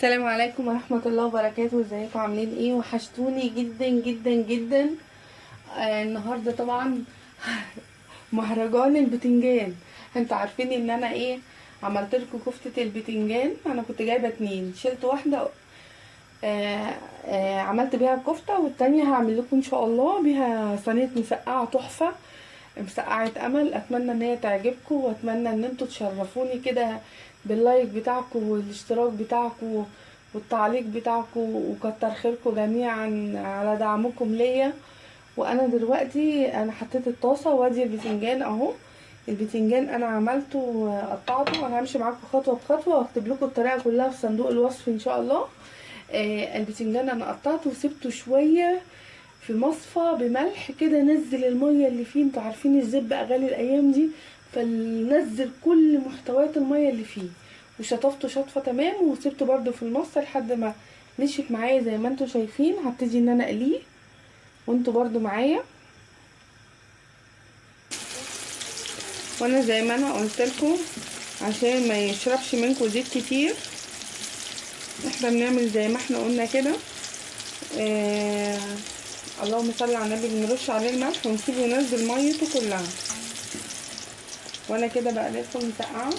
السلام عليكم ورحمة الله وبركاته. ازيكم عاملين ايه؟ وحشتوني جدا جدا جدا. النهاردة طبعا مهرجان البتنجان. انتوا عارفين ان انا ايه؟ عملت لكم كفتة البتنجان. انا كنت جايبة 2، شلت واحدة. عملت بيها الكفتة، والتانية هعمل لكم ان شاء الله بيها صينية مسقعة تحفة، مسقعة امل. اتمنى ان هي تعجبكم، واتمنى ان انتوا تشرفوني كده باللايك بتاعكم والاشتراك بتاعكم والتعليق بتاعكم، وكتر خيركم جميعا على دعمكم ليا. وانا دلوقتي حطيت الطاسه، وادي البتنجان اهو. البتنجان انا عملته، قطعته. انا همشي معاكم خطوه بخطوه، واكتب لكم الطريقه كلها في صندوق الوصف ان شاء الله. البتنجان انا قطعته وسبته شويه في مصفى بملح كده، نزل الميه اللي فيه. انتوا عارفين الزيت بقى غالي الايام دي، فنزل كل محتويات الميه اللي فيه، وشطفته شطفه تمام، وسبته برده في المصفى لحد ما نشف معايا زي ما انتوا شايفين. هبتدي ان انا اقليه وانتوا برده معايا. وانا زي ما انا قلت لكم، عشان ما يشربش منكم زيت كتير، احنا بنعمل زي ما احنا قلنا كده. اللهم صل على النبي، بنرش عليه الملح ونسيبه ينزل ميته كلها. وانا كده بقى لسه مسقعه.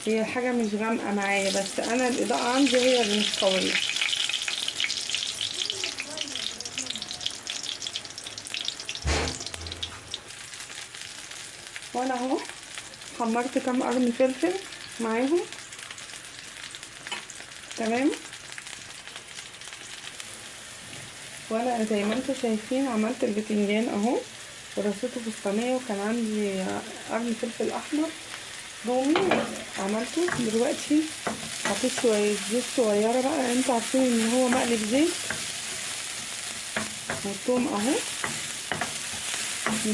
هي حاجه مش غامقه معايا، بس انا الاضاءه عندي هي اللي مش قويه. وانا اهو حمرت كام قرن فلفل معاهم. تمام. وانا زي ما انتوا شايفين عملت البتنجان اهو، ورصيته في الصينيه، وكان عندي قرن فلفل احمر رومي عملته. دلوقتي حطيت شويه زيت صغيره بقى، انتوا عارفين ان هو مقلب زيت. والثوم اهو.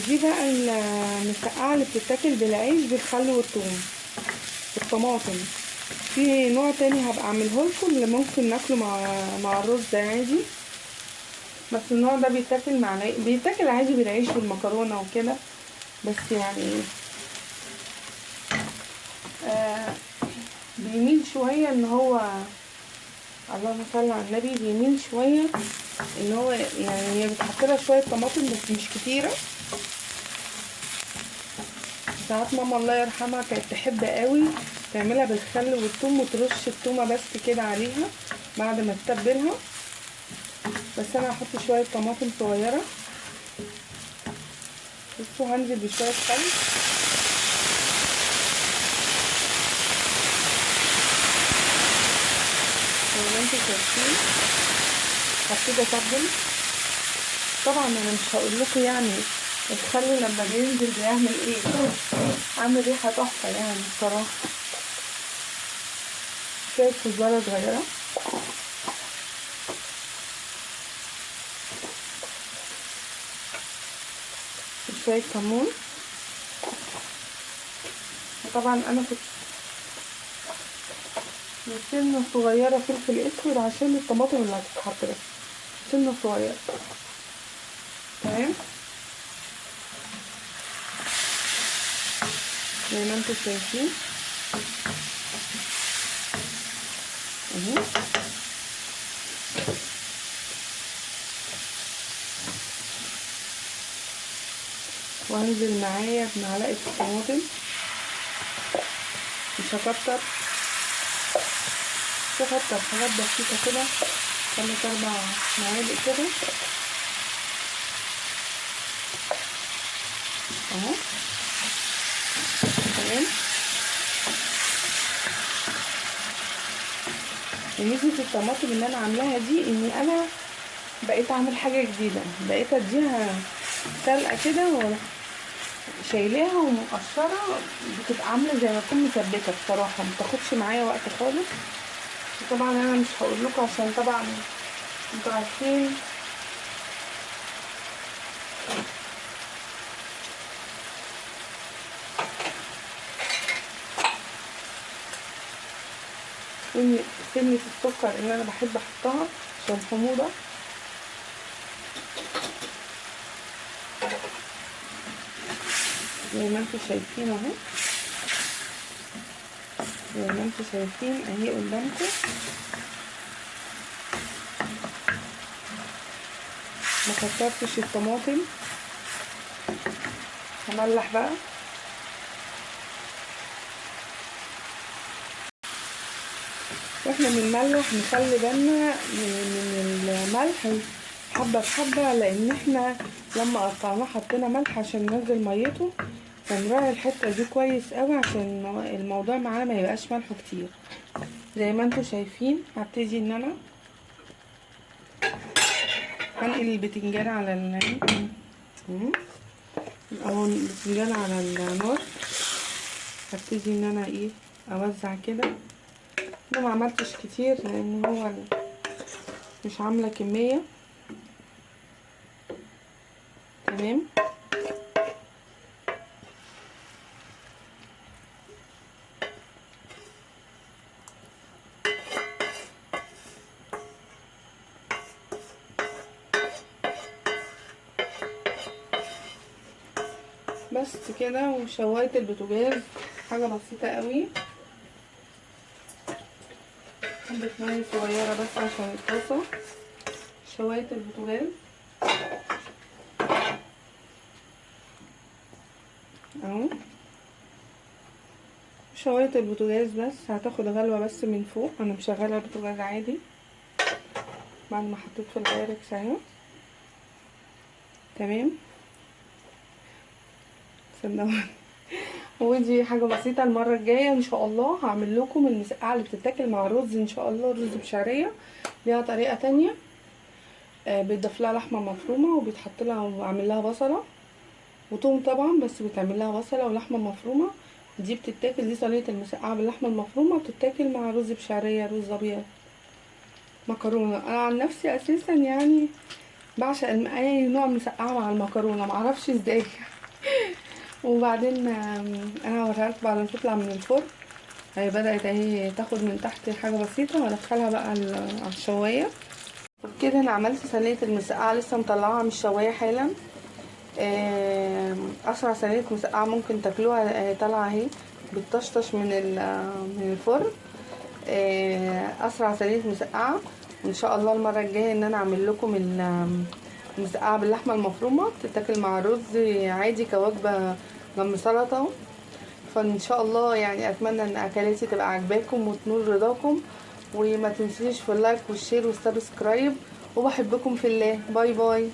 دي بقى المسقعه اللي بتتاكل بالعيش بالخل والثوم والطماطم. في نوع تاني هبقى اعمله لكم، اللي ممكن ناكله مع الرز عادي، بس النوع ده بيتاكل بيتاكل عادي بالعيش والمكرونه وكده. بس يعني بيميل شويه ان هو، اللهم صل على النبي، بيميل شويه ان هو يعني هي بتحط لها شويه طماطم بس مش كتيره. ساعات ماما الله يرحمها كانت تحب قوي تعملها بالخل والثوم، وترش الثومه بس كده عليها بعد ما تتبلها. بس انا هحط شويه طماطم صغيره. بصوا، هنزل بشويه خل. زي ما انتوا شايفين هبتدي اتبل. طبعا انا مش هقول لكم يعني الخل لما بينزل بيعمل ايه، عامل ريحه تحفه يعني بصراحه. شويه كزبره صغيره، وشويه كمون. وطبعا انا كنت سنه صغيره فلفل اسود عشان الطماطم اللي هتتحط بس، سنه صغيره. تمام. زي ما انتوا شايفين اهو. وانزل معايا بمعلقه طماطم، مش هكتر، حاجات بسيطه كده، 3-4 معالق كده اهو. تمام. وميزه الطماطم اللي انا عاملاها دي اني انا بقيت اعمل حاجه جديده، بقيت اديها سلقه كده وشايلاها ومقشره، بتبقى عامله زي ما تكون مسبكه بصراحه، متاخدش معايا وقت خالص. وطبعا انا مش هقول لكم عشان طبعا انتوا عارفين ان سنة السكر اللي انا بحب احطها عشان الحموضة. زي ما انتوا شايفين اهو، زي ما انتوا شايفين اهي قدامكم. ما كترتش الطماطم، هملح بقى. واحنا بنملح نخلي بالنا من الملح حبه بحبه، لان احنا لما قطعناه حطينا ملح عشان ننزل ميته، فنراعي الحته دي كويس قوي عشان الموضوع معانا ما يبقاش ملحه كتير. زي ما انتوا شايفين هبتدي ان انا هنقل البتنجان على اهو البتنجان على النار. هبتدي ان انا اوزع كده. انا ما عملتش كتير لان هو مش عامله كميه. تمام. بس كده. وشوايه البوتاجاز حاجه بسيطه قوي، حبه ميه صغيره بس عشان الطاسه. شوايه البوتاجاز اهو. شوايه البوتاجاز بس هتاخد غلوه بس من فوق. انا مشغله البوتاجاز عادي بعد ما حطيت في البايركس اهو. تمام. صدقوني ودي حاجه بسيطه. المره الجايه ان شاء الله هعمل لكم المسقعه اللي بتتاكل مع الرز ان شاء الله، رز بشعريه. ليها طريقه تانية، بيتضاف لها لحمه مفرومه وبيتحط لها وعمل لها بصله وتوم طبعا، بس بتعمل لها بصله ولحمه مفرومه. دي بتتاكل، دي صينيه المسقعه باللحمه المفرومه، بتتاكل مع رز بشعريه، رز ابيض، مكرونه. انا عن نفسي اساسا يعني بعشق اي نوع مسقعه مع المكرونه، معرفش ازاي. وبعدين انا هوريها لكم بعد ما تطلع من الفرن. هي بدات اهي تاخد من تحت حاجه بسيطه، وادخلها بقى على الشوايه. وبكده انا عملت صينيه المسقعه لسه مطلعها من الشوايه حالا. اسرع صينيه مسقعه ممكن تاكلوها طالعه اهي بتطشطش من الفرن. اسرع صينيه مسقعه. وان شاء الله المره الجايه ان انا اعمل لكم المسقعه باللحمه المفرومه، تتاكل مع رز عادي كوجبه جنب سلطه. فان شاء الله يعني اتمنى ان اكلاتي تبقى عجباكم وتنول رضاكم. وما تنسيش في اللايك والشير والسبسكرايب، وبحبكم في الله. باي باي.